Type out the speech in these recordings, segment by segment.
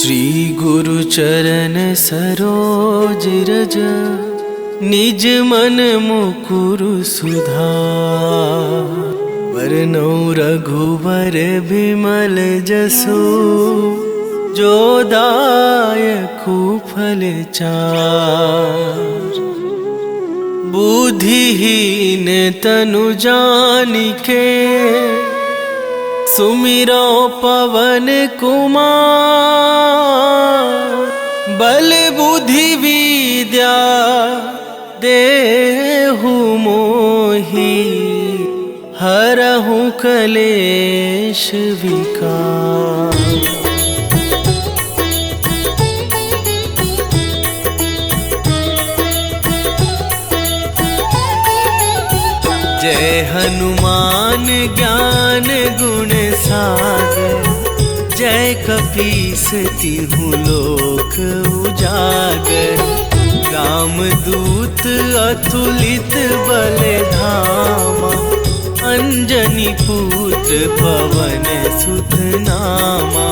श्री गुरु चरण सरोज रज, निज मन मुकुरु सुधार। वरनौ रघुवर बिमल जसु, जो दायकु फल चार। बुद्धिहीन तनु जानिके, सुमिरो पवन कुमार। बल बुद्धि विद्या देहु मोहि, हरहु कलेश विकार। जय हनुमान ज्ञान गुण सागर, जय कपीस तिहुँ लोक उजागर। रामदूत अतुलित बल धामा, अंजनी पुत्र पवन सुत नामा।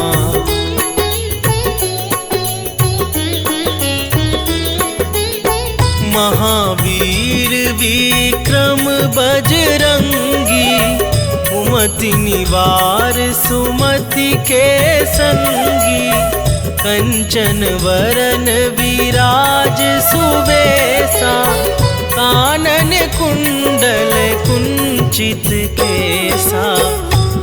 महावीर विक्रम बजरंगी, कुमति निवार सुमति के संगी। कंचन वरन विराज सुबेसा, कानन कुंडल कुंचित केसा।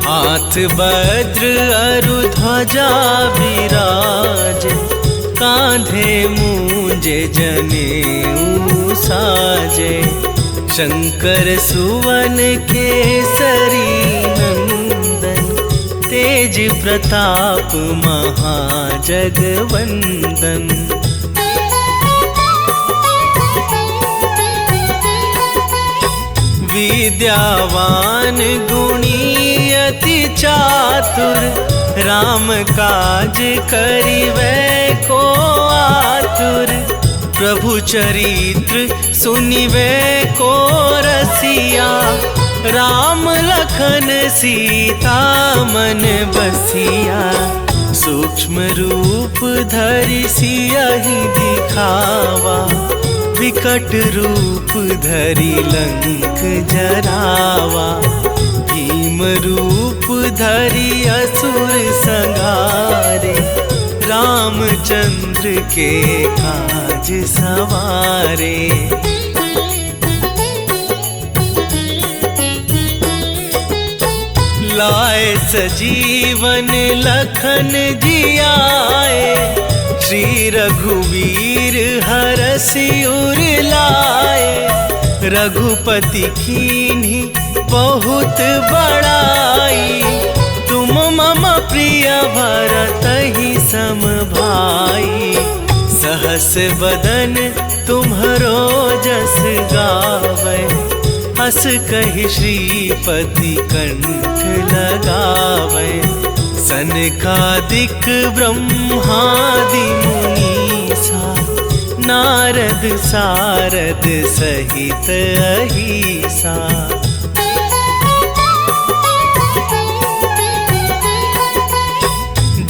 हाथ वज्र अरु ध्वजा विराज, कांधे मूंज जनेऊ साजे। शंकर सुवन केसरी नंदन, तेज प्रताप महाजगवंदन। विद्यावान गुणी अति चातुर, राम काज करिबै को आतुर। प्रभु चरित्र सुनिबै को रसिया, राम लखन सीता मन बसिया। सूक्ष्म रूप धरि सियहि दिखावा, विकट रूप धरि लंक जरावा। भीम रूप धरि असुर संहारे, रामचंद्र के काज सवारे। लाए सजीवन लखन जियाए, श्री रघुवीर हरषि उर लाए। रघुपति कीन्ही बहुत बड़ाई, तुम मम प्रिय भरतहि सम भाई। सहस बदन तुम्हरो जस गावै, हस कहि श्रीपति कंठ लगावै। सनकादिक ब्रह्मादि मुनीसा, नारद सारद सहित अहिसा।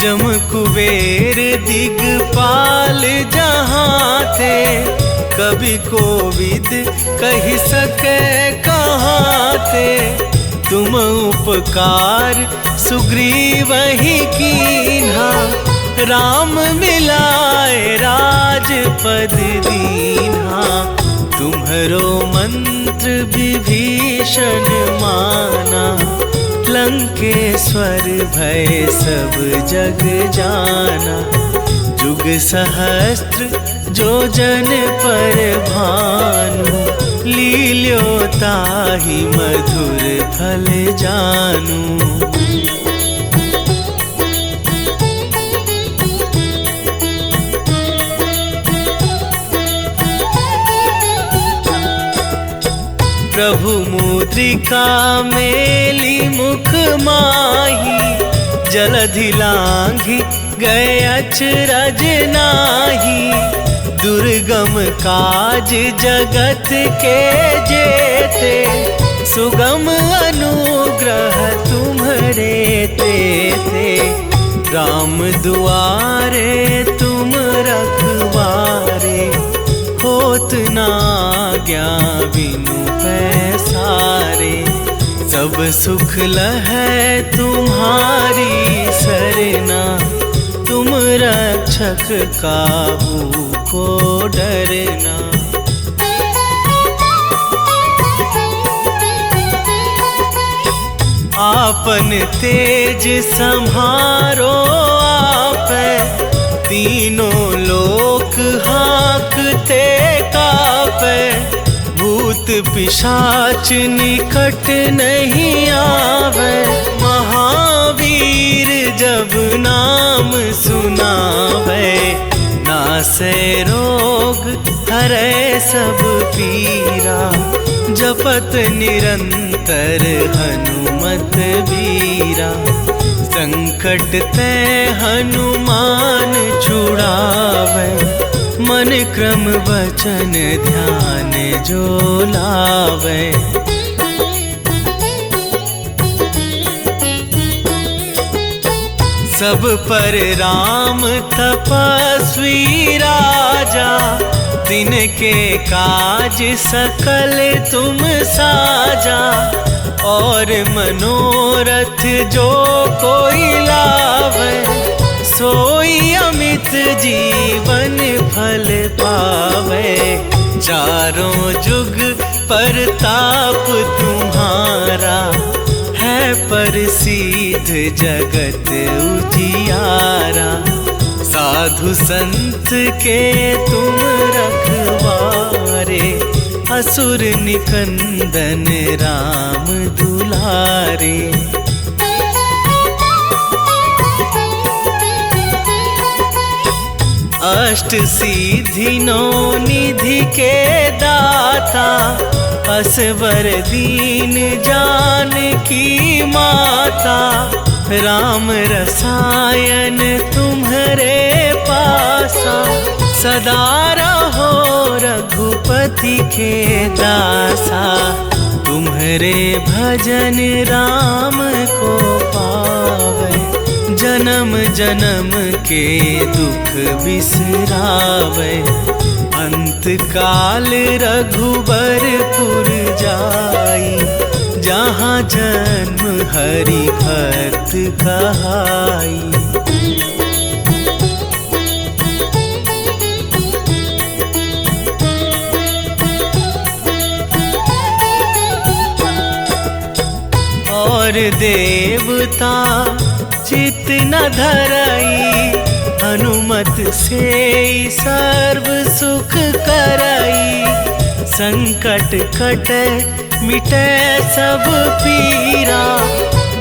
जम कुबेर दिगपाल जहाँ थे, कवि कोविद कहि सके कहाँ थे। तुम उपकार सुग्रीवहि कीन्हा, राम मिलाए राजपद दीन्हा। तुम्हरो मंत्र विभीषण माना, लंकेश्वर भय सब जग जाना। जुग सहस्त्र जो जन पर भानु, लील्यो ताहि मधुर फल जानू। प्रभु मुद्रिका मेली मुख माही, जलधि लांघि गए अचरज नाही। दुर्गम काज जगत के जेते, सुगम अनुग्रह तुम्हरे तेते। राम दुआरे तुम रखवारे, होत ना आज्ञा बिनु पैसारे। सब सुख लहै तुम्हारी सरना, तुम रक्षक काहू को डरना। आपन तेज सम्हारो आपै, तीनों लोक हाँकते कापै। भूत पिशाच निकट नहीं आवे, महावीर जब नाम सुनावे। नासै रोग हरै सब पीरा, जपत निरंतर हनुमत बीरा। संकट ते हनुमान छुड़ावे, मन क्रम वचन ध्यान जो लावे। सब पर राम तपस्वी राजा, तिनके काज सकल तुम साजा। और मनोरथ जो कोई लावे, सोई अमित जीवन फल पावे। चारों जुग परताप तुम्हारा, है प्रसिद्ध जगत उजियारा। साधु संत के तुम रखवारे, असुर निकंदन राम दुलारे। अष्ट सिद्धि नौ निधि के दाता, असवर दीन जानकी माता। राम रसायन तुम्हारे पासा, सदा रहो रघुपति के दासा। तुम्हारे भजन राम को पावे, जन्म जन्म के दुख बिसरावे। अंत काल रघुबरपुर जाई, जहाँ जन्म हरि भक्त कहाई। और देवता चित न धरई, हनुमत से सर्व सुख करई। संकट कटे मिटे सब पीरा,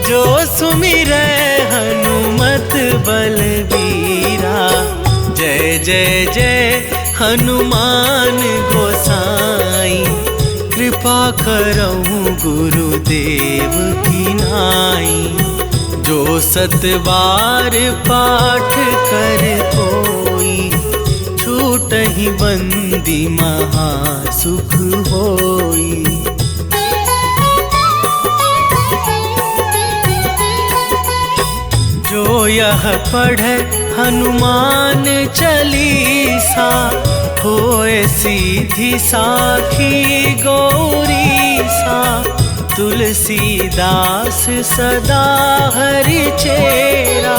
जो सुमिरै हनुमत बलबीरा। जय जय जय हनुमान गोसाई, कृपा करहु गुरुदेव की नाई। जो सतबार पाठ कर कोई, छूटहि बंदी महा सुख होई। जो यह पढ़े हनुमान चालीसा, होए सीधी साखी गौरीसा। तुलसीदास सदा हरि चेरा,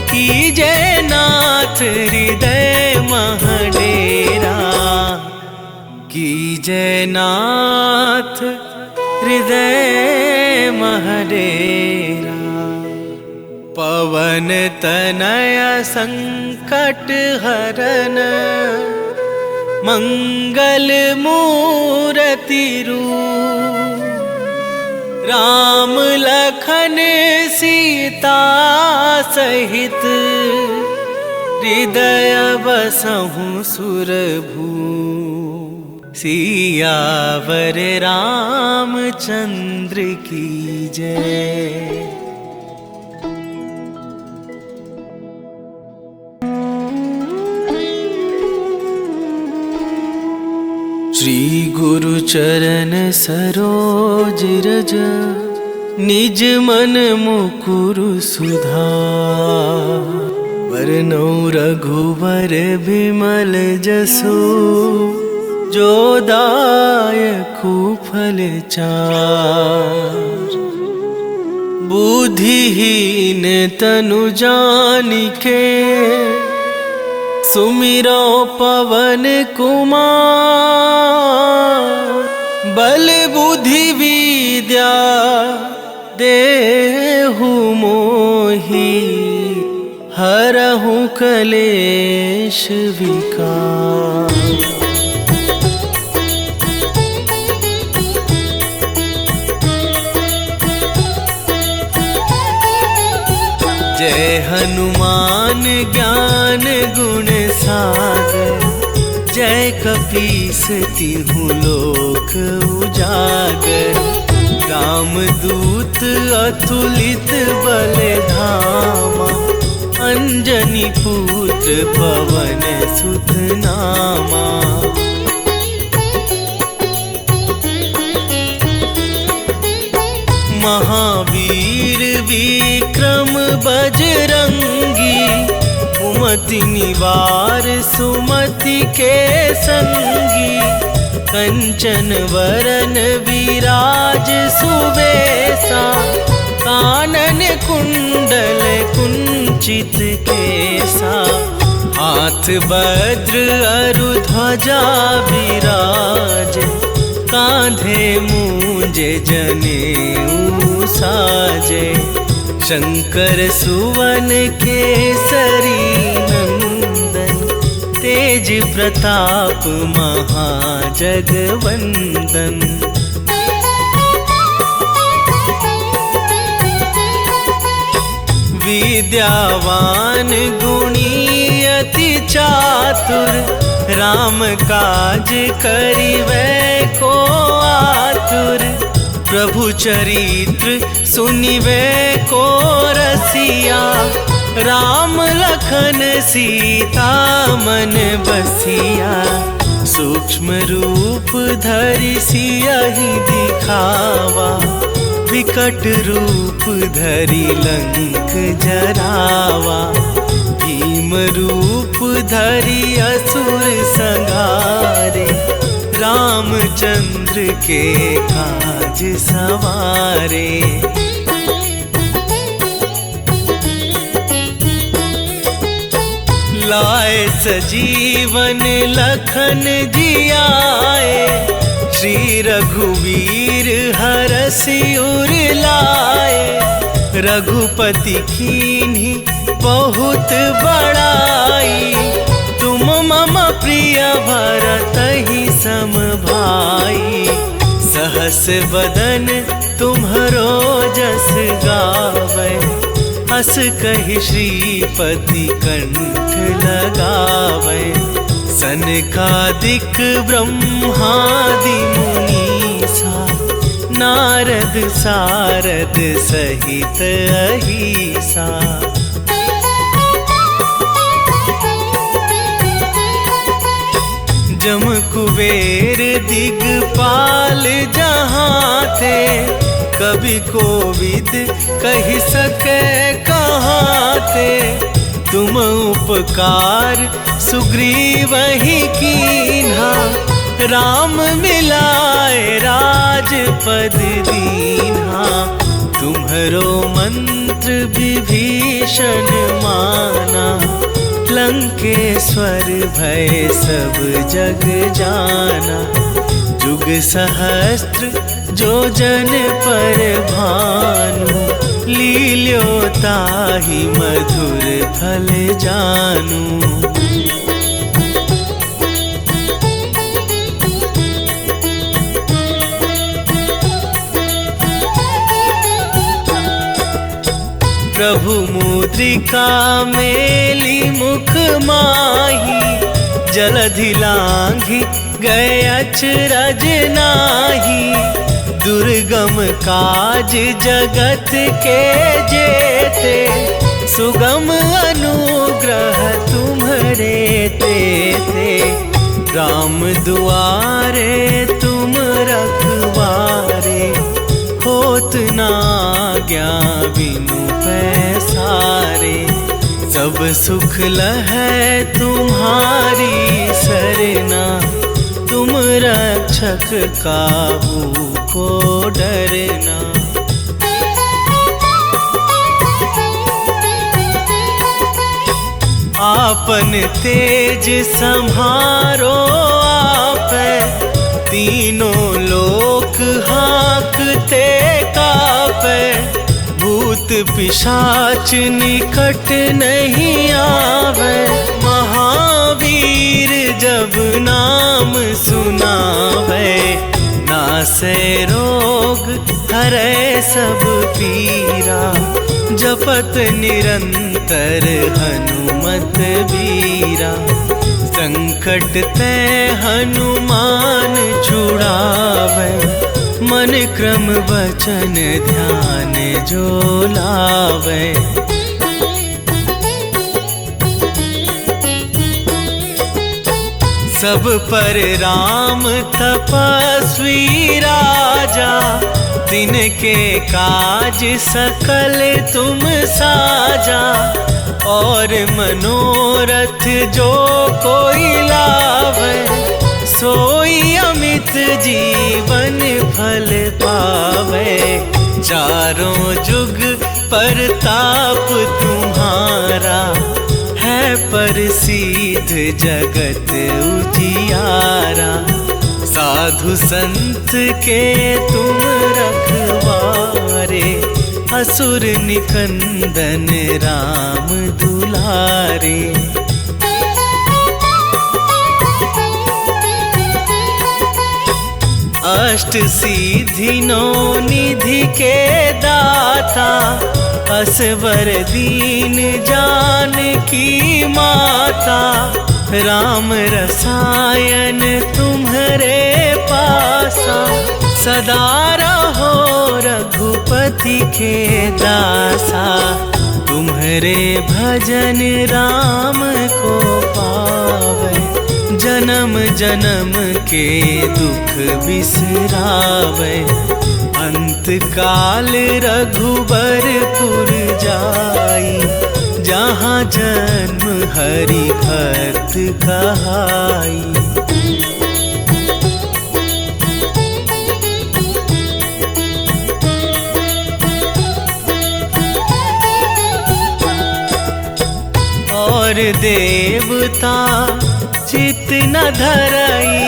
कीजय नाथ हृदय मह डेरा। कीजय नाथ हृदय मह डेरा। पवन तनय संकट हरन, मंगल मूरति रूप। राम लखन सीता सहित, हृदय बसहु सुरभूप। सियावर रामचंद्र की जय। श्री गुरु चरण सरोज रज, निज मन मुकुरु सुधार। बरनौ रघुवर बिमल जसु, जो दायकु फल चार। बुद्धिहीन तनु जानिके, सुमिरो पवन कुमार। बल बुद्धि विद्या देहु मोहि, हरहु कलेश विकार। जय हनुमान ज्ञान गुण सागर। जय कपीस तिहु लोक उजागर। रामदूत अतुलित बल धामा, अंजनी पुत्र पवन सुत नामा। महावीर विक्रम बजरंगी, कुमति निवार सुमति के संगी। कंचन वरन विराज सुबेसा, कानन कुंडल कुंचित केसा। हाथ वज्र अरु ध्वजा विराज, कांधे मूंज जनेऊ साजे। शंकर सुवन केसरी नंदन, तेज प्रताप महाजगवंदन। विद्यावान गुणी अति चातुर, राम काज करिबै को आतुर। प्रभु चरित्र सुनिबै को रसिया, राम लखन सीता मन बसिया। सूक्ष्म रूप धरि सियहि दिखावा, विकट रूप धरि लंक जरावा। भीम रूप धरि असुर संहारे, रामचंद्र के काज सवारे। लाए सजीवन लखन जियाए, श्री रघुवीर हरषि उर लाए। रघुपति कीन्ही बहुत बड़ाई, तुम मम प्रिय भरतहि सम भाई। सहस बदन तुम्हरो जस गावै, हस कहि श्रीपति कंठ लगावै। सनकादिक ब्रह्मादि मुनीसा, नारद सारद सहित अहिसा। जम कुबेर दिगपाल जहाँ थे, कवि कोविद कहि सके कहाँ थे। तुम उपकार सुग्रीवहि कीन्हा, राम मिलाए राजपद दीन्हा। तुम्हरो मंत्र विभीषण माना, लंकेश्वर भय सब जग जाना। जुग सहस्त्र जो जन पर भानु, लील्यो ताहि मधुर फल जानू। प्रभु मुद्रिका मेली मुख माही, जलधि लांघि गए अचरज नाही। दुर्गम काज जगत के जेते, सुगम अनुग्रह तुम्हरे तेते। राम दुआरे तुम रखवारे, हो होत ना आज्ञा बिनु पैसारे। सब सुख लहै तुम्हारी सरना, तुम रक्षक काहू को डरना। आपन तेज सम्हारो आपै, तीनों लोक हाँकते कापै। भूत पिशाच निकट नहीं आवे, महावीर जब नाम सुनावे। नासै रोग हरै सब पीरा, जपत निरंतर हनुमत बीरा। संकट ते हनुमान छुड़ावे, मन क्रम वचन ध्यान जो लावे। सब पर राम तपस्वी राजा, तिनके काज सकल तुम साजा। और मनोरथ जो कोई लावे, सोई अमित जीवन फल पावे। चारों जुग परताप तुम्हारा, है प्रसिद्ध जगत उजियारा। साधु संत के तुम रखवारे, असुर निकंदन राम दुलारे। अष्ट सिद्धि नौ निधि के दाता, असवर दीन जानकी माता। राम रसायन तुम्हारे पासा, सदा रहो रघुपति के दासा। तुम्हारे भजन राम को पावे, जन्म जन्म के दुख बिसरावे। अंत काल रघुबरपुर जाई, जहाँ जन्म हरि भक्त कहाई। और देवता चित न धरई,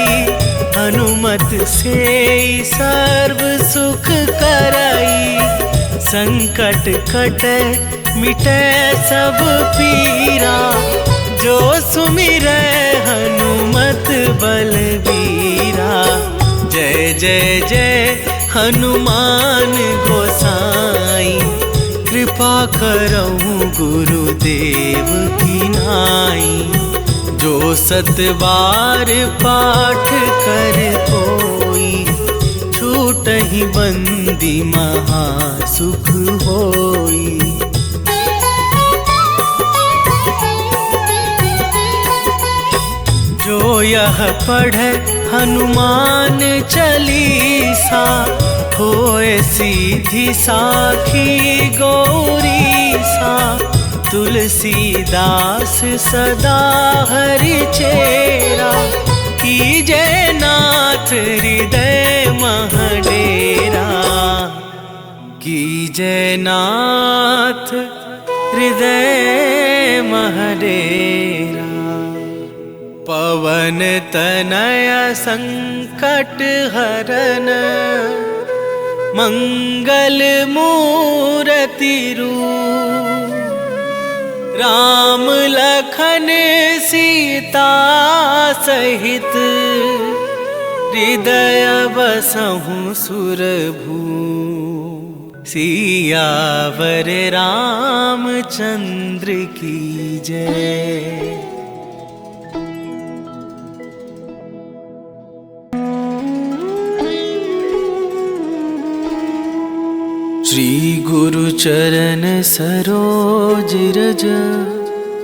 हनुमत से सर्व सुख करई। संकट कटे मिटे सब पीरा, जो सुमिरै हनुमत बलबीरा। जय जय जय हनुमान गोसाई, कृपा करऊं गुरुदेव की नाई। जो सतबार पाठ कर कोई, छूटहि बंदी महासुख होई। जो यह पढ़े हनुमान चालीसा, होए सीधी साखी गौरीसा। तुलसीदास सदा हरि चेरा, कीजे नाथ हृदय महडेरा। कीजे नाथ हृदय महडेरा। पवन तनय संकट हरन, मंगल मूर्ति रूप। राम लखन सीता सहित, हृदय बसहु सुरभू। सियावर रामचंद्र की जय। श्री गुरु चरण सरोज रज,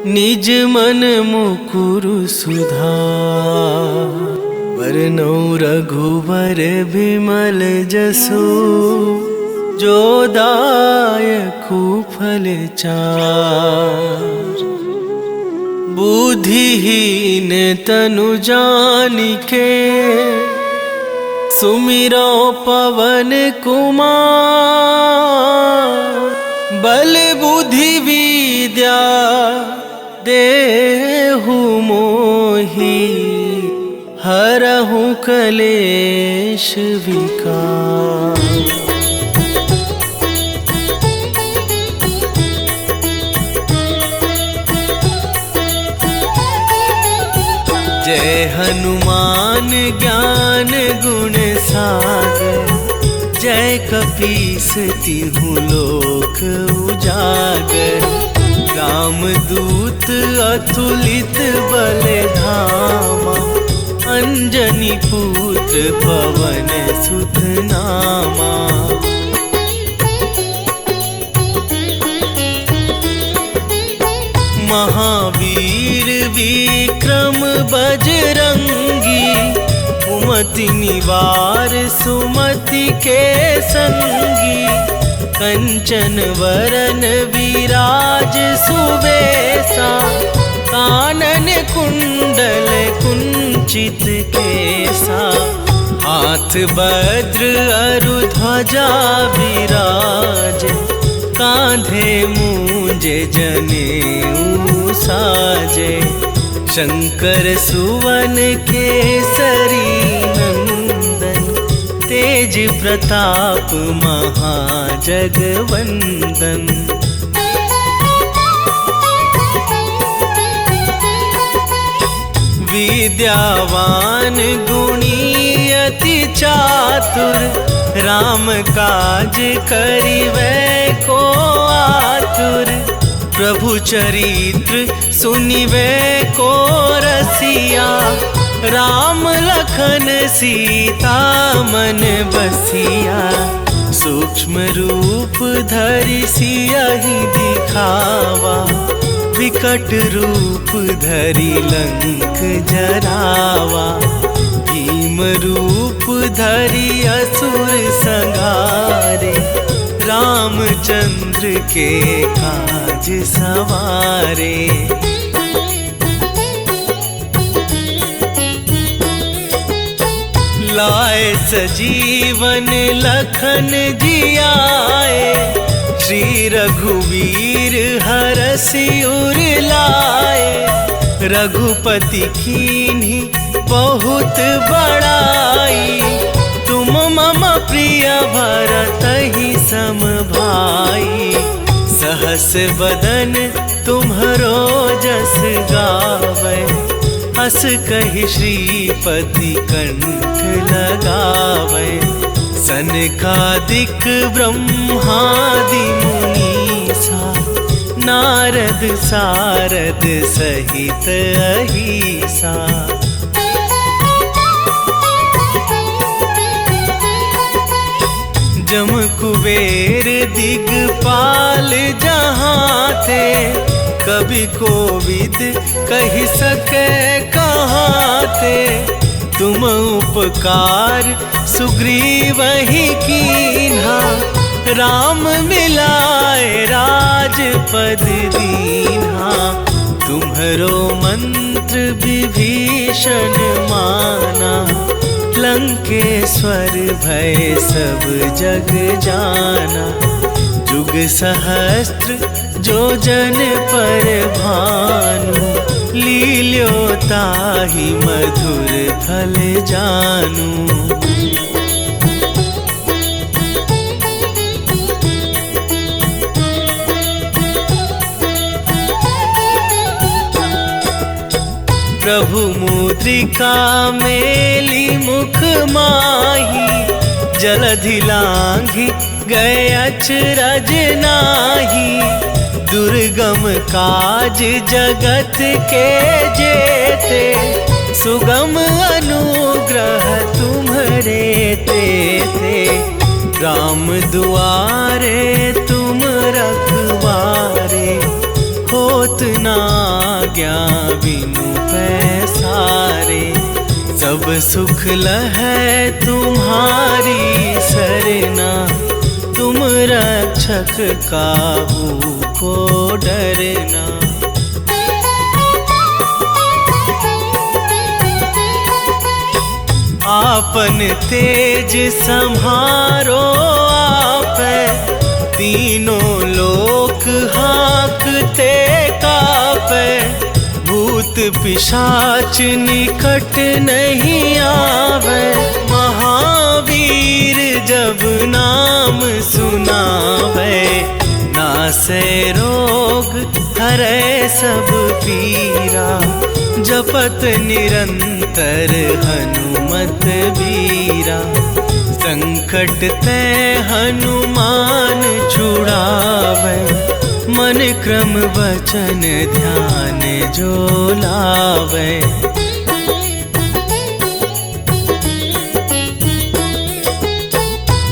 निज मन मुकुरु सुधार। वरनौ रघुवर बिमल जसु, जो दायकु फल चार। बुद्धिहीन तनु जानिके सुमिरो पवन कुमार। बल बुद्धि विद्या देहु मोहि हरहु कलेश विकार। जय हनुमान ज्ञान गुण सागर। जय कपीस तिहुँ लोक उजागर। रामदूत अतुलित बल धामा। अंजनी पुत्र पवन सुत नामा। महावीर विक्रम बजरंगी। कुमति निवार सुमति के संगी। कंचन वरन विराज सुबेसा। कानन कुंडल कुंचित केसा। हाथ वज्र अरु ध्वजा विराज। कांधे मूंज जनेऊ साजे। शंकर सुवन केसरी नंदन। तेज प्रताप महाजगवंदन। विद्यावान गुणी अति चातुर। राम काज करिबै को आतुर। प्रभु चरित्र सुनिबै को रसिया। राम लखन सीता मन बसिया। सूक्ष्म रूप धरि सियहि दिखावा। विकट रूप धरि लंक जरावा। भीम रूप धरि असुर संहारे। रामचंद्र के काज सवारे। लाए सजीवन लखन जियाए। श्री रघुवीर हरषि उर लाए। रघुपति कीन्ही बहुत बड़ाई। तुम मम प्रिय भरतहि सम भाई। सहस बदन तुम्हरो जस गावै। हस कहि श्रीपति कंठ लगावै। सनकादिक ब्रह्मादि मुनीसा। नारद सारद सहित अहिसा। जम कुबेर दिगपाल जहाँ थे। कवि कोविद कहि सके कहाँ थे। तुम उपकार सुग्रीवहि कीन्हा। राम मिलाए राजपद दीन्हा। तुम्हरो मंत्र विभीषण माना। लंकेश्वर भय सब जग जाना। जुग सहस्त्र जो जन पर भानु। लील्यो ताहि मधुर फल जानू। प्रभु मुद्रिका मेली मुख माही। जलधि लांघि गए अचरज नाही। दुर्गम काज जगत के जेते। सुगम अनुग्रह तुम्हरे तेते। राम दुआरे तुम रखवारे। होत ना आज्ञा बिनु पैसारे। सब सुख लहै तुम्हारी सरना। तुम रक्षक काहू को डरना। आपन तेज सम्हारो आपे, तीनों लोक हाँकते कापे। भूत पिशाच निकट नहीं आवे, महावीर जब नाम सुनावे। नासे रोग हरे सब पीरा, जपत निरंतर हनुमत बीरा। संकट ते हनुमान छुड़ावे, मन क्रम वचन ध्यान जो लावे।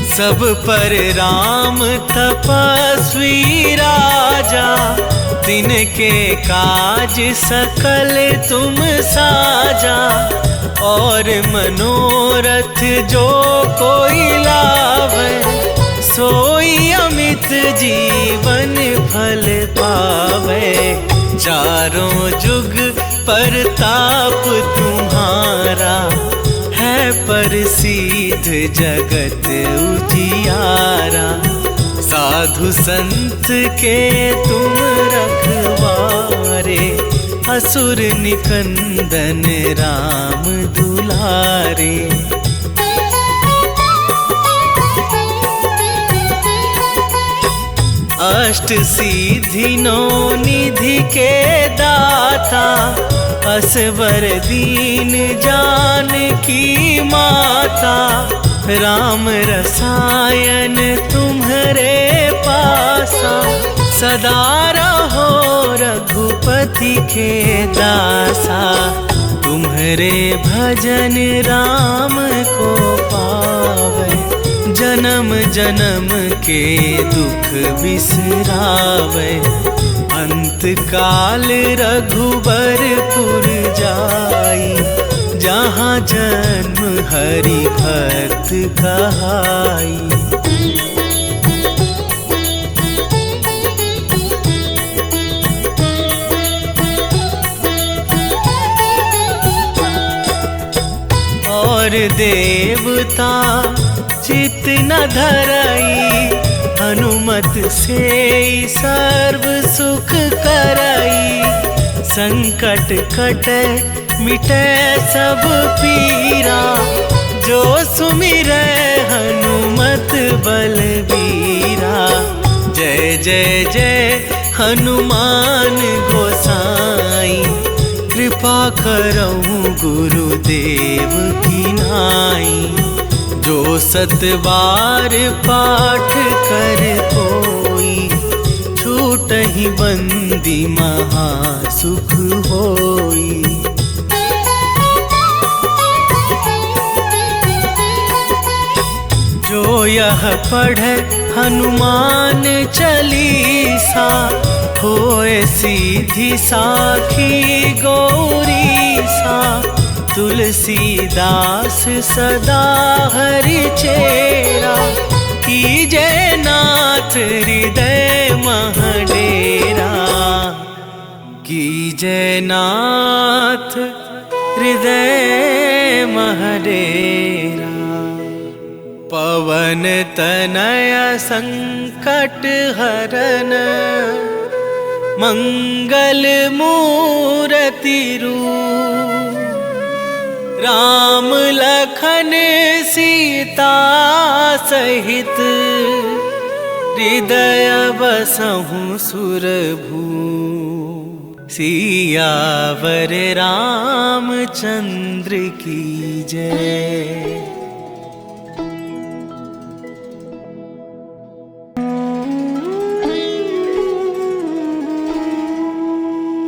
सब पर राम तपस्वी राजा, तिनके काज सकल तुम साजा। और मनोरथ जो कोई लावे, सोई अमित जीवन फल पावे। चारों जुग परताप तुम्हारा, है प्रसिद्ध जगत उजियारा। साधु संत के तुम रखवारे, असुर निकंदन राम दुलारे। अष्ट सिद्धि नौ निधि के दाता, असवर दीन जानकी माता। राम रसायन तुम्हारे पासा, सदा रहो रघुपति के दासा। तुम्हारे भजन राम को पावे, जन्म जन्म के दुख बिसरावे। अंत काल रघुबरपुर जाई, जहाँ जन्म हरि भक्त कहाई। और देवता चित न धरई, हनुमत से सर्व सुख करई। संकट कटे मिटे सब पीरा, जो सुमिरै हनुमत बलबीरा। जय जय जय हनुमान गोसाई, कृपा करहु गुरुदेव की नाई। जो सत बार पाठ कर कोई, छूटहि बंदी महासुख होई। जो यह पढ़े हनुमान चालीसा, होए सीधी साखी गौरीसा। तुलसीदास सदा हरि चेरा, कीजे नाथ हृदय महडेरा। कीजे नाथ हृदय महडेरा। पवन तनय संकट हरन, मंगल मूर्ति रूप। राम लखन सीता सहित, हृदय बसहु सुरभूप। सियावर रामचंद्र की जय।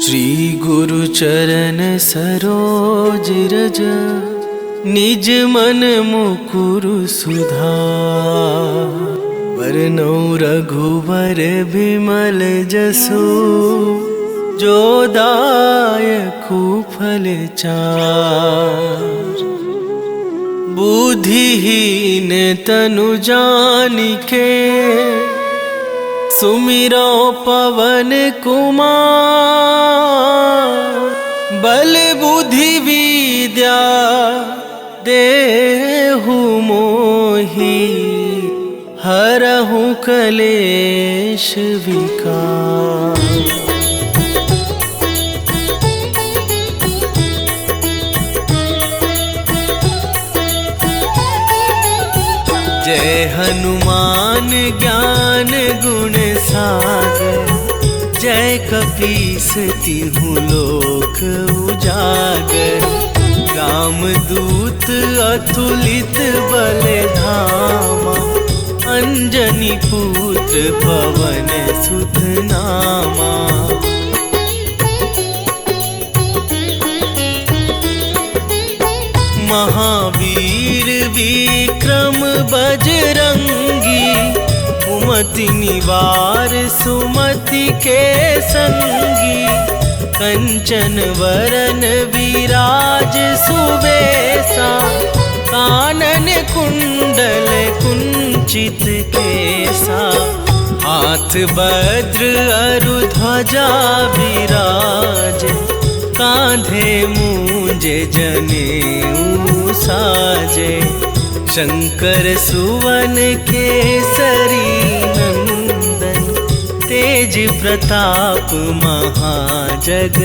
श्री गुरु चरण सरोज रज, निज मन मुकुरु सुधार। वरनौ रघुवर बिमल जसु, जो दायकु फल चार। बुद्धिहीन तनु जानिके सुमिरो पवन कुमार। बल बुद्धि विद्या देहु मोहि हरहु कलेश विकार। जय हनुमान ज्ञान गुण सागर, जय कपीस तिहु लोक उजागर। रामदूत अतुलित बल धामा, अंजनी पुत्र पवन सुत नामा। महावीर विक्रम बजरंगी, कुमति निवार सुमति के संगी। कंचन वरन विराज सुबेसा, कानन कुंडल कुंचित केसा। हाथ वज्र अरु ध्वजा विराज, कांधे मूंजे जनेऊ साजे। शंकर सुवन केसरी नंदन, तेज प्रताप महाजगवंदन।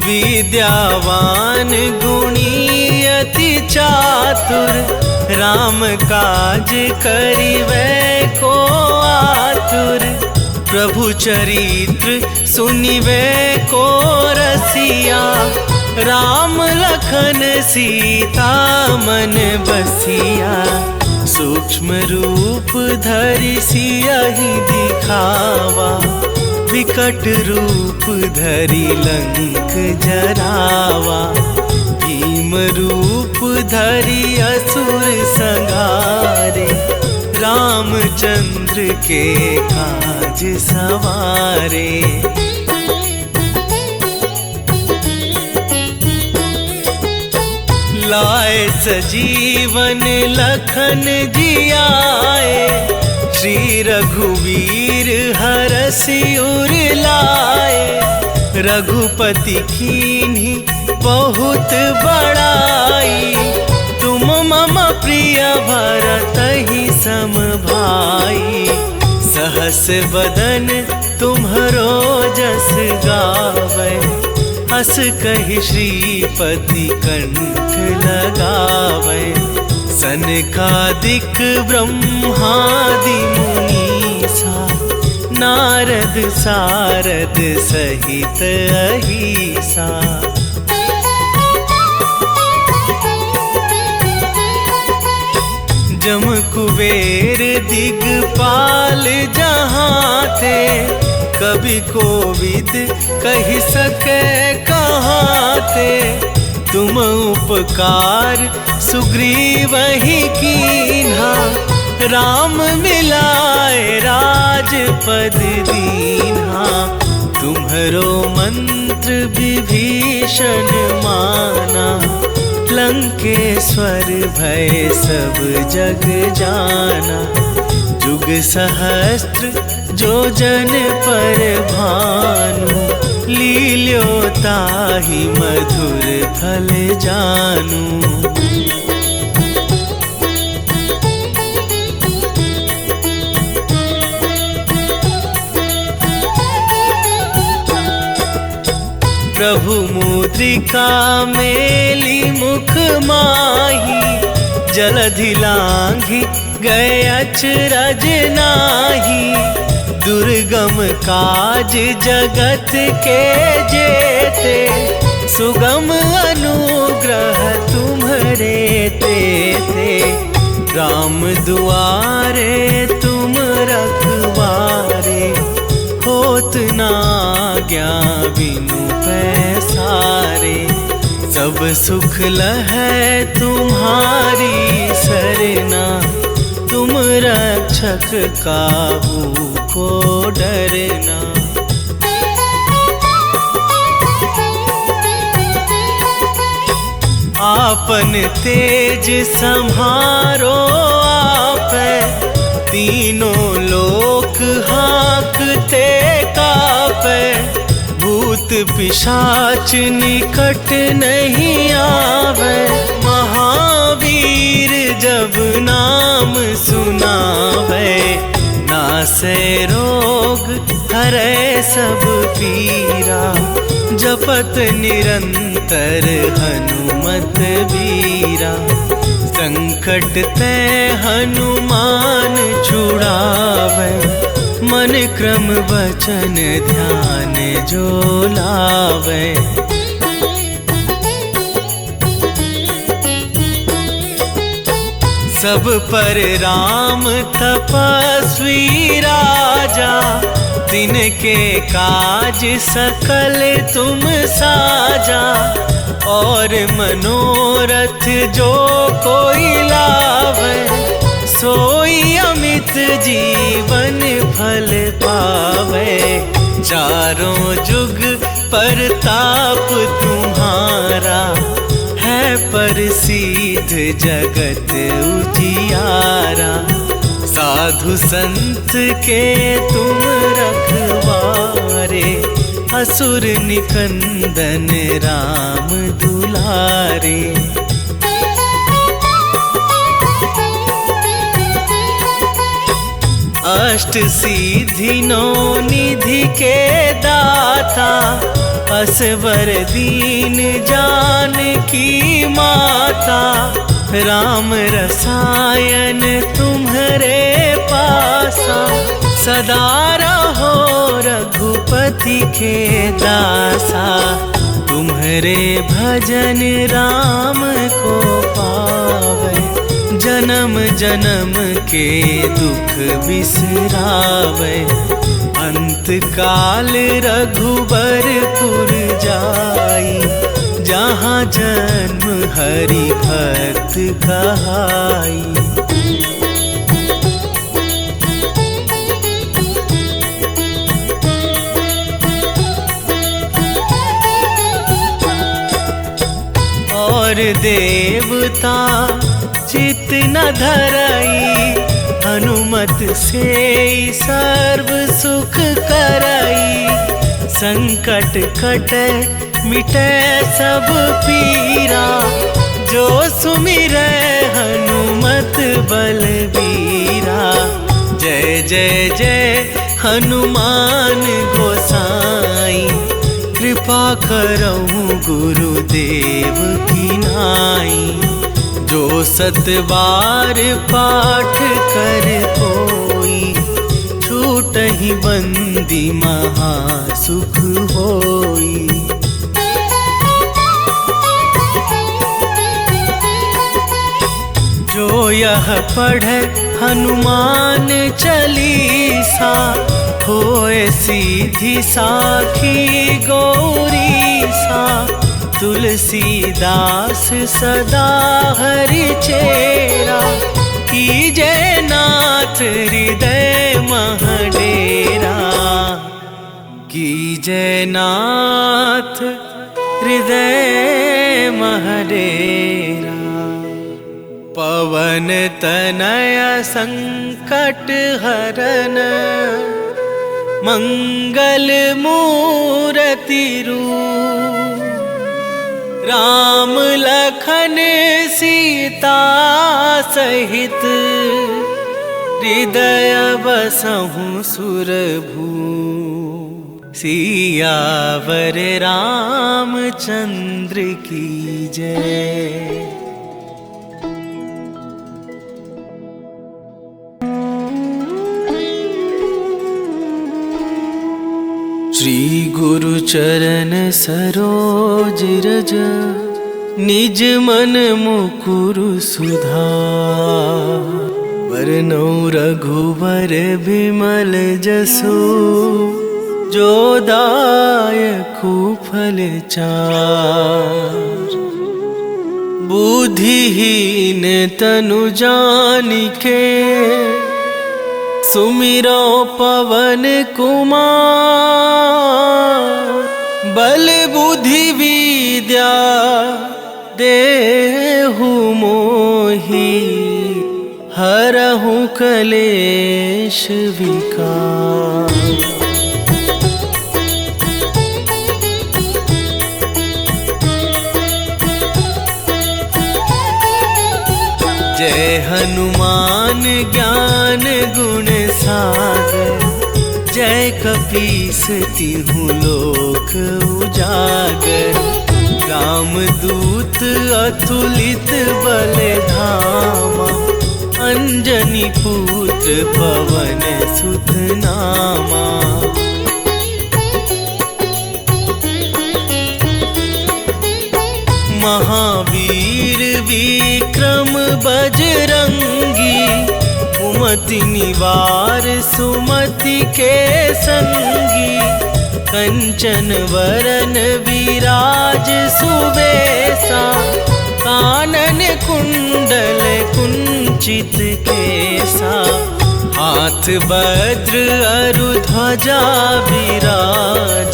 विद्यावान गुणी अति चातुर, राम काज करिबै को आतुर। प्रभु चरित्र सुनिबै को रसिया, राम लखन सीता मन बसिया। सूक्ष्म रूप धरि सियहि दिखावा, विकट रूप धरि लंक जरावा। भीम रूप धरि असुर संहारे, रामचंद्र के काज सवारे। लाए सजीवन लखन जियाए, श्री रघुवीर हरषि उर लाए। रघुपति कीन्ही बहुत बड़ाई, तुम मम प्रिय भरतहि सम भाई। सहस बदन तुम्हरो जस गावै, हस कहि श्रीपति कंठ लगावै। सनकादिक ब्रह्मादि मुनीसा, नारद सारद सहित अहिसा। जम कुबेर दिगपाल जहाँ थे, कवि कोविद कहि सके कहाँ थे। तुम उपकार सुग्रीवहि कीन्हा, राम मिलाए राजपद दीन्हा। तुम्हरो मंत्र विभीषण माना, लंकेश्वर भय सब जग जाना। जुग सहस्त्र जो जन पर भानु, लील्यो ताहि मधुर फल जानू। प्रभु मुद्रिका मेली मुख माही, जलधि लांघि गए अचरज नाही। दुर्गम काज जगत के जेते, सुगम अनुग्रह तुम्हरे तेते। राम दुआरे तुम रखवारे, होत ना आज्ञा बिनु पैसारे। सब सुख लहै तुम्हारी सरना, तुम रक्षक काहू को डरना। आपन तेज सम्हारो आपे, तीनों लोक हाँकते कापे। भूत पिशाच निकट नहीं आवे, महावीर जब नाम सुनावे। नासे रोग हरै सब पीरा, जपत निरंतर हनुमत बीरा। संकट ते हनुमान छुड़ावे, मन क्रम वचन ध्यान जो लावे। सब पर राम तपस्वी राजा, तिनके काज सकल तुम साजा। और मनोरथ जो कोई लावे, सोई अमित जीवन फल पावे। चारों जुग परताप तुम्हारा, है प्रसिद्ध जगत उजियारा। साधु संत के तुम रखवारे, असुर निकंदन राम दुलारे। अष्ट सिद्धि नौ निधि के दाता, असवर दीन जानकी माता। राम रसायन तुम्हारे पासा, सदा रहो रघुपति के दासा। तुम्हारे भजन राम को पावे, जन्म जन्म के दुख बिसरावे। अंत काल रघुबरपुर जाई, जहाँ जन्म हरि भक्त कहाई। और देवता चित न धरई, हनुमत से सर्व सुख करई। संकट कटे मिटे सब पीरा, जो सुमिरै हनुमत बलबीरा। जय जय जय हनुमान गोसाई, कृपा करहु गुरुदेव की नाई। जो सत बार पाठ कर कोई, छूटहि बंदी महासुख होई। जो यह पढ़े हनुमान चालीसा, होए सीधी साखी गौरी सा। तुलसीदास सदा हरि चेरा, कीजे नाथ हृदय महडेरा। कीजे नाथ हृदय महडेरा। पवन तनय संकट हरन, मंगल मूर्ति रूप। राम लखन सीता सहित, हृदय बसहु सुरभू। सियावर रामचंद्र की जय। श्री गुरु चरण सरोज रज, निज मन मुकुरु सुधार। वरनौ रघुवर बिमल जसु, जो दायकु फल चार। बुद्धिहीन तनु जानिके, सुमिरो पवन कुमार। बल बुद्धि विद्या देहु मोहि हरहु कलेश विकार। जय हनुमान ज्ञान गुण सागर, जय कपीस तिहुँ लोक उजागर। रामदूत अतुलित बल धामा, अंजनी पुत्र पवन सुत नामा। महावीर विक्रम बजरंगी, कुमति निवार सुमति के संगी। कंचन वरन विराज सुबेसा, कानन कुंडल कुंचित केसा। हाथ वज्र अरु ध्वजा विराज,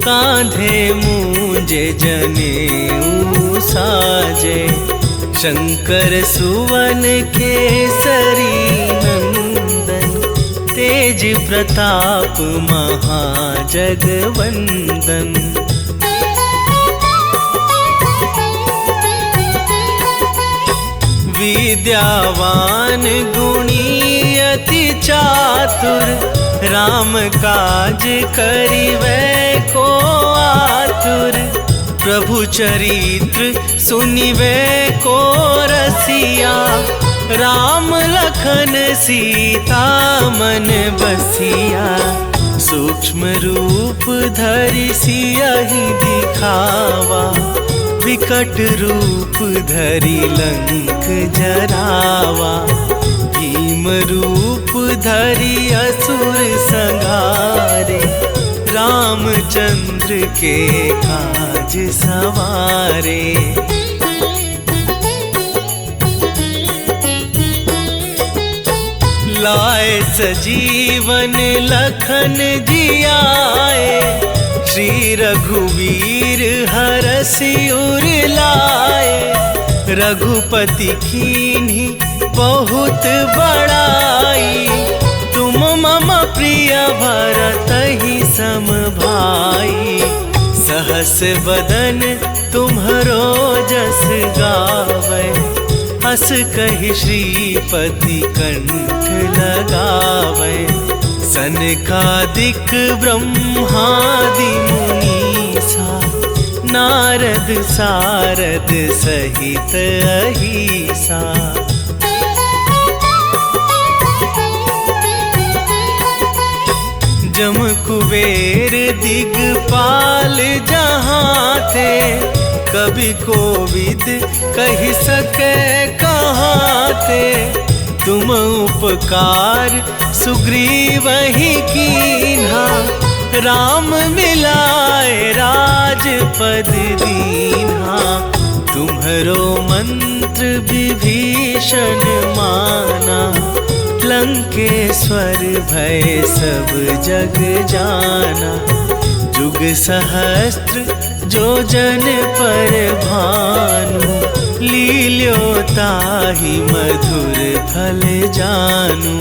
कांधे मूंजे जनेऊ साजे। शंकर सुवन केसरी नंदन, तेज प्रताप महाजगवंदन। विद्यावान गुणी अति चातुर, राम काज करिबै को आतुर। प्रभु चरित्र सुनिबै को रसिया, राम लखन सीता मन बसिया। सूक्ष्म रूप धरि सियहि दिखावा, विकट रूप धरि लंक जरावा। भीम रूप धरि असुर संहारे, रामचंद्र के काज सवारे। लाए सजीवन लखन जियाए, श्री रघुवीर हरषि उर लाए। रघुपति कीन्ही बहुत बड़ाई, तुम मम प्रिय भरतहि सम भाई। सहस बदन तुम्हरो जस गावै, हस कहि श्रीपति कंठ लगावै। सनकादिक ब्रह्मादि मुनीसा, नारद सारद सहित अहिसा। जम कुबेर दिगपाल जहाँ थे, कवि कोविद कहि सके कहाँ थे। तुम उपकार सुग्रीवहि कीन्हा, राम मिलाए राजपद दीन्हा। तुम्हरो मंत्र विभीषण माना, लंकेश्वर भय सब जग जाना। जुग सहस्त्र जो जन पर भानु, लील्यो ताहि मधुर फल जानू।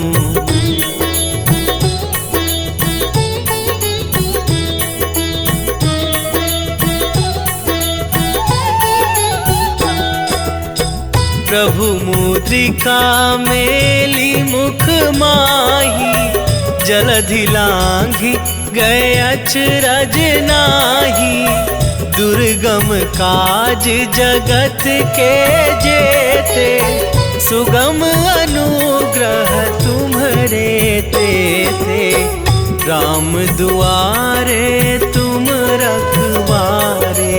प्रभु मुद्रिका मेली मुख माही, जलधि लांघि गए अचरज नाही। दुर्गम काज जगत के जेते, सुगम अनुग्रह तुम्हरे तेते। राम दुआरे तुम रखवारे,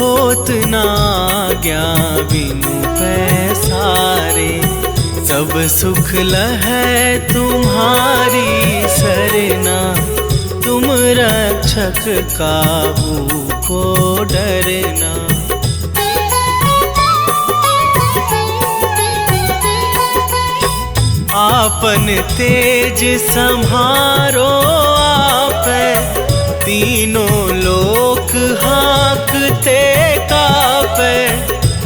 होत न आज्ञा बिनु पैसारे। सब सुख लहै तुम्हारी सरना, तुम रक्षक काहू को डरना। आपन तेज सम्हारो आपै, तीनों लोक हाँकते कापै। पावे,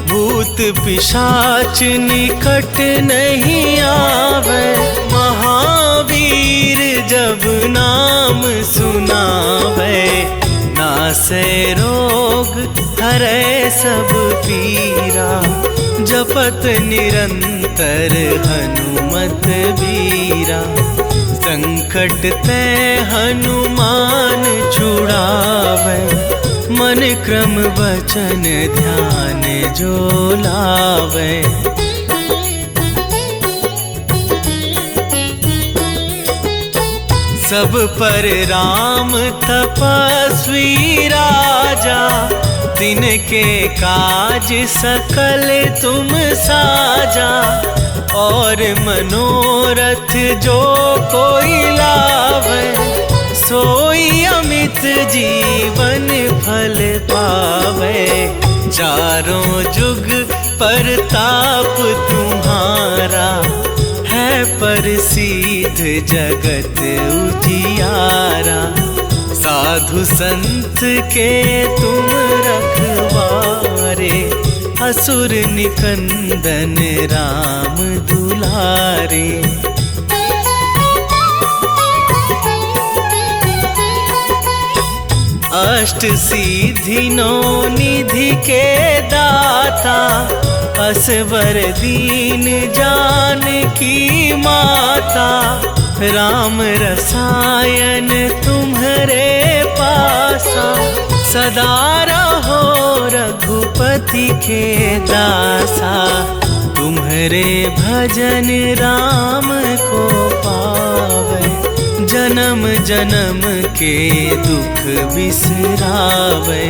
भूत पिशाच निकट नहीं आवे। महावीर जब नाम सुनावे, नासे रोग हरै सब पीरा। जपत निरंतर हनुमत बीरा, संकट ते हनुमान छुड़ावे। मन क्रम वचन ध्यान जो लावे। सब पर राम तपस्वी राजा, तिनके काज सकल तुम साजा। और मनोरथ जो कोई लावे, सोई अमित जीवन फल पावे। चारों जुग परताप तुम्हारा, है प्रसिद्ध जगत उजियारा। साधु संत के तुम रखवारे, असुर निकंदन राम दुलारे। अष्ट सिद्धि नौ निधि के दाता, असवर दीन जानकी माता। राम रसायन तुम्हारे पासा, सदा रहो रघुपति के दासा। तुम्हारे भजन राम को पावे, जन्म जन्म के दुख बिसरावे।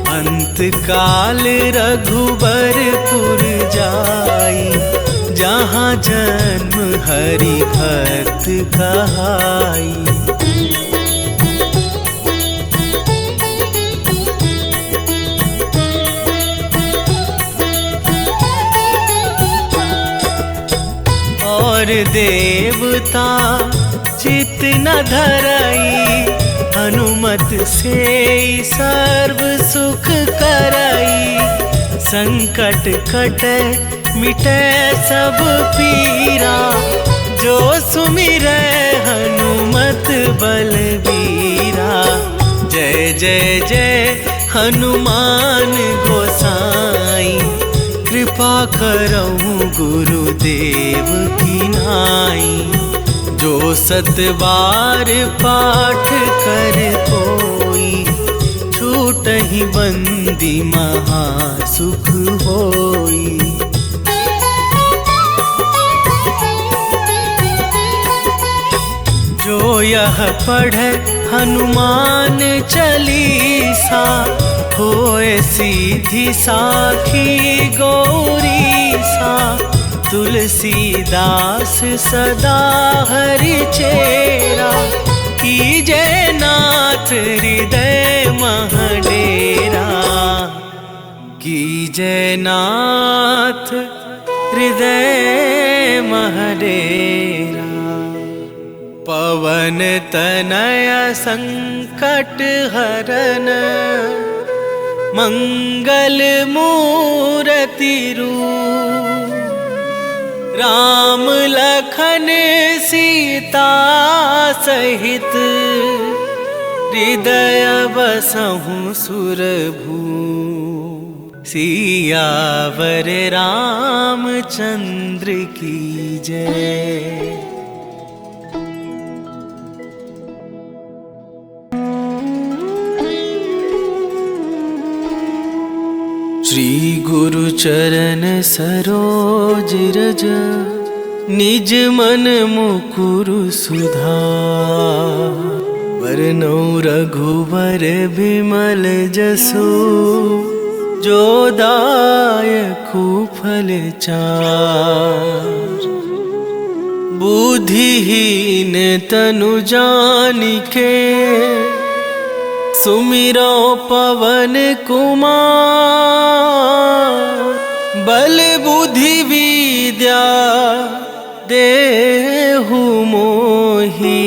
अंत काल रघुबरपुर जाई, जहाँ जन्म हरि भक्त कहाई। और देवता चित न धरई, हनुमत से सर्व सुख करई। संकट कटे मिटे सब पीरा, जो सुमिरै हनुमत बलबीरा। जय जय जय हनुमान गोसाई, कृपा करहु गुरुदेव की नाई। जो सत बार पाठ कर कोई, छूटहि बंदी महा सुख होई। जो यह पढ़े हनुमान चालीसा, होए सीधी साखी गौरीसा। तुलसीदास सदा हरि चेरा, कीजे नाथ हृदय मह डेरा। कीजे नाथ हृदय मह डेरा। पवन तनय संकट हरन, मंगल मूर्ति रूप। राम लखन सीता सहित, हृदय बसहु सुरभूप। सियावर रामचंद्र की जय। श्री गुरु चरण सरोज रज, निज मन मुकुरु सुधार। वरनौ रघुवर बिमल जसु, जो दायकु फल चार। बुद्धिहीन तनु जानिके, सुमिरो पवन कुमार। बल बुद्धि विद्या देहु मोहि,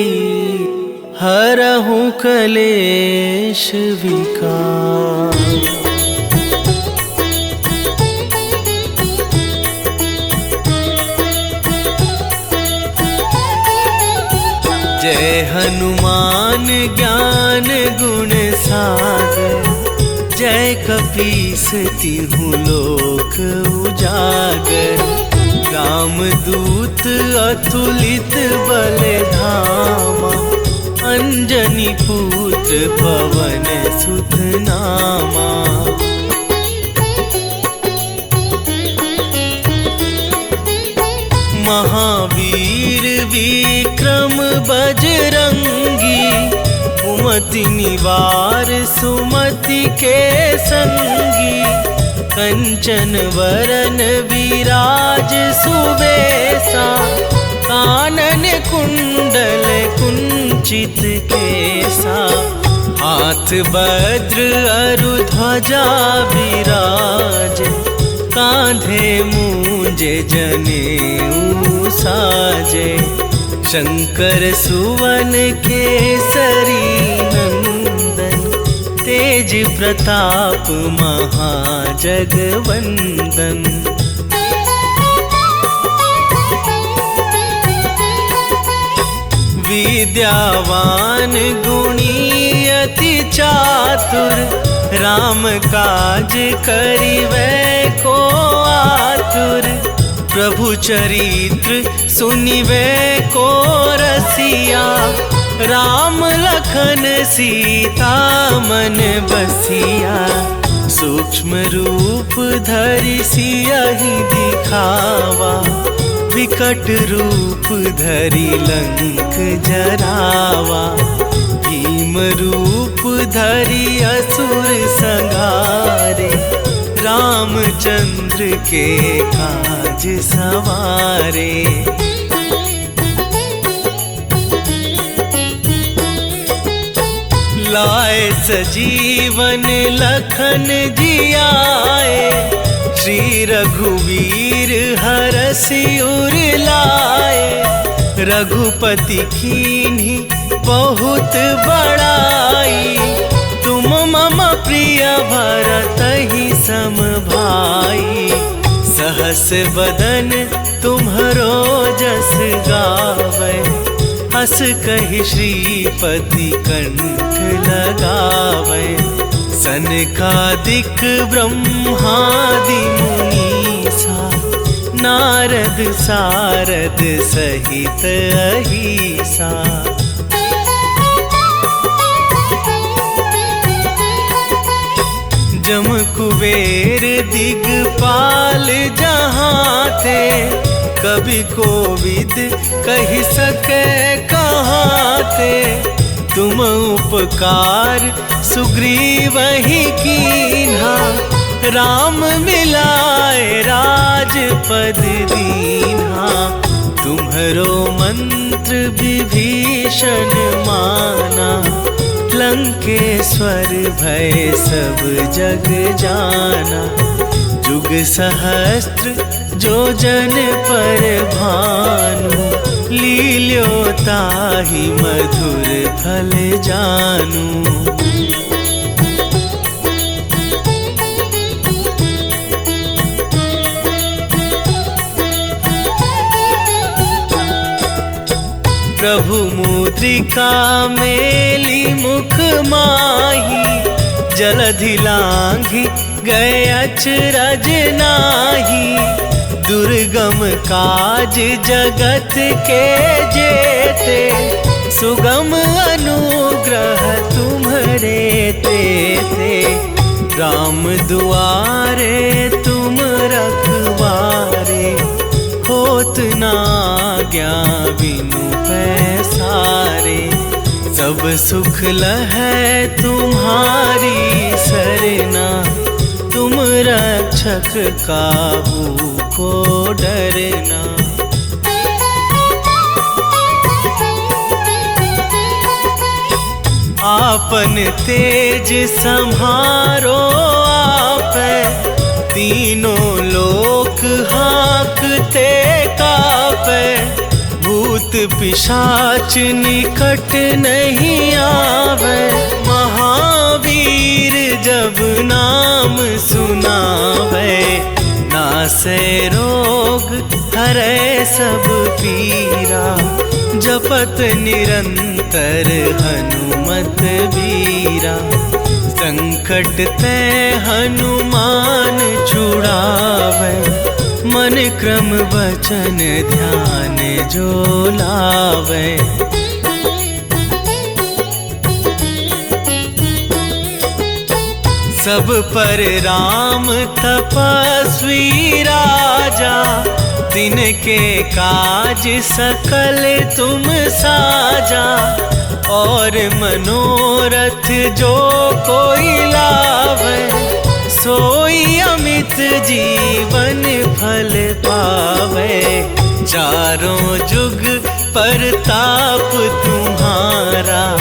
हरहु कलेश विकार। जय हनुमान ज्ञान गुण सागर, जय कपीस तिहुँ लोक उजागर। रामदूत अतुलित बल धामा, अंजनी पुत्र पवन सुत नामा। महावीर विक्रम बजरंगी, सुमति निवार सुमति के संगी। कंचन वरन विराज सुबेसा, कानन कुंडल कुंचित केसा। हाथ वज्र अरु ध्वजा विराज, कांधे मूंज जनेऊ साजे। शंकर सुवन केसरी नंदन, तेज प्रताप महाजगवंदन। विद्यावान गुणी अति चातुर, राम काज करिवै को आतुर। प्रभु चरित्र सुनिवै को रसिया, राम लखन सीता मन बसिया। सूक्ष्म रूप धरि सियहि दिखावा, विकट रूप धरि लंक जरावा। भीम रूप धरि असुर संहारे, रामचंद्र के काज सवारे। लाए सजीवन लखन जियाए, श्री रघुवीर हरषि उर लाए। रघुपति कीन्ही बहुत बड़ाई, तुम मम प्रिय भरतहि सम भाई। सहस बदन तुम्हरो जस गावै, हस कहि श्रीपति कंठ लगावै। सनकादिक ब्रह्मादि मुनीसा, नारद सारद सहित अहिसा। जम कुबेर दिगपाल जहाँ थे, कभी कोविद कहि सके कहाँ थे। तुम उपकार सुग्रीवहि कीन्हा, राम मिलाए राजपद दीन्हा। तुम्हरो मंत्र विभीषण माना, लंकेश्वर भय सब जग जाना। जुग सहस्त्र जो जन पर भानु, लील्यो ताहि मधुर फल जानू। प्रभु मुद्रिका मेली मुख माही, जलधि लांघि गए अचरज नाही। दुर्गम काज जगत के जेते, सुगम अनुग्रह तुम्हरे तेते। राम दुआरे तुम रखवारे, होत न आज्ञा बिनु पैसारे। सब सुख लहै तुम्हारी सरना, तुम रक्षक काहू को डरना। आपन तेज सम्हारो आपै, तीनों लोक हाँकते कापै। भूत पिशाच निकट नहीं आवे, महावीर जब नाम सुनावे। नासै रोग हरै सब पीरा। जपत निरंतर हनुमत बीरा। संकट ते हनुमान छुड़ावे। मन क्रम वचन ध्यान जो लावे। सब पर राम तपस्वी राजा। तिनके काज सकल तुम साजा। और मनोरथ जो कोई लावे। सोई अमित जीवन फल पावे। चारों जुग परताप तुम्हारा।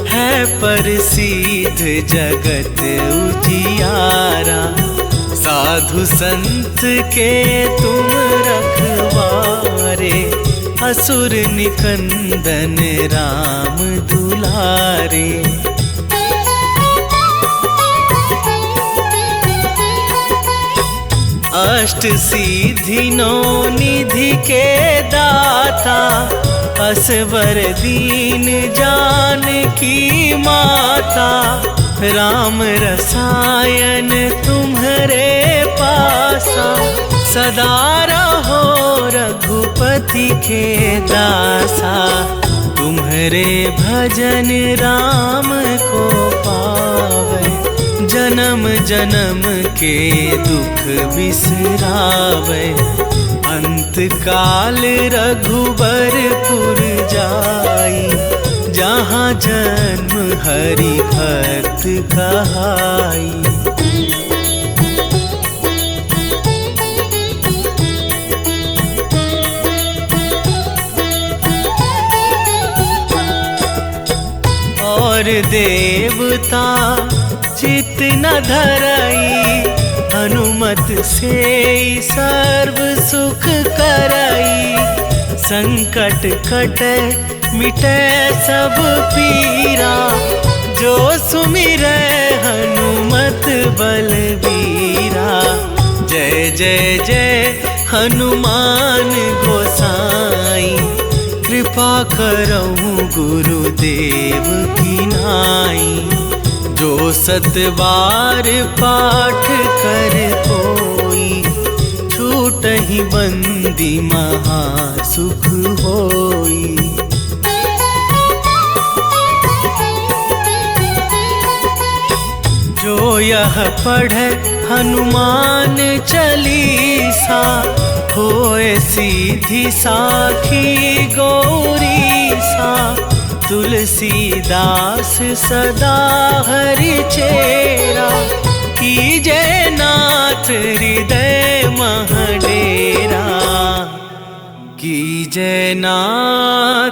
है प्रसिद्ध जगत उजियारा। साधु संत के तुम रखवारे। असुर निकंदन राम दुलारे। अष्ट सिद्धि नौ निधि के दाता। असवर दीन जानकी माता। राम रसायन तुम्हारे पासा। सदा रहो रघुपति के दासा। तुम्हारे भजन राम को पावे। जन्म जन्म के दुख बिसरावे। अंत काल रघुबरपुर जाई। जहाँ जन्म हरि भक्त कहाई। और देवता चित न धरई। हनुमत से सर्व सुख करई। संकट कटे मिटे सब पीरा। जो सुमिरै हनुमत बलबीरा। जय जय जय हनुमान गोसाई। कृपा करहु गुरुदेव की नाई। जो सतबार पाठ कर कोई। छूटहि बंदी महासुख होई। जो यह पढ़े हनुमान चालीसा। होए सीधी साखी गौरीसा। तुलसीदास सदा हरि चेरा। कीजे नाथ हृदय मह डेरा। कीजे नाथ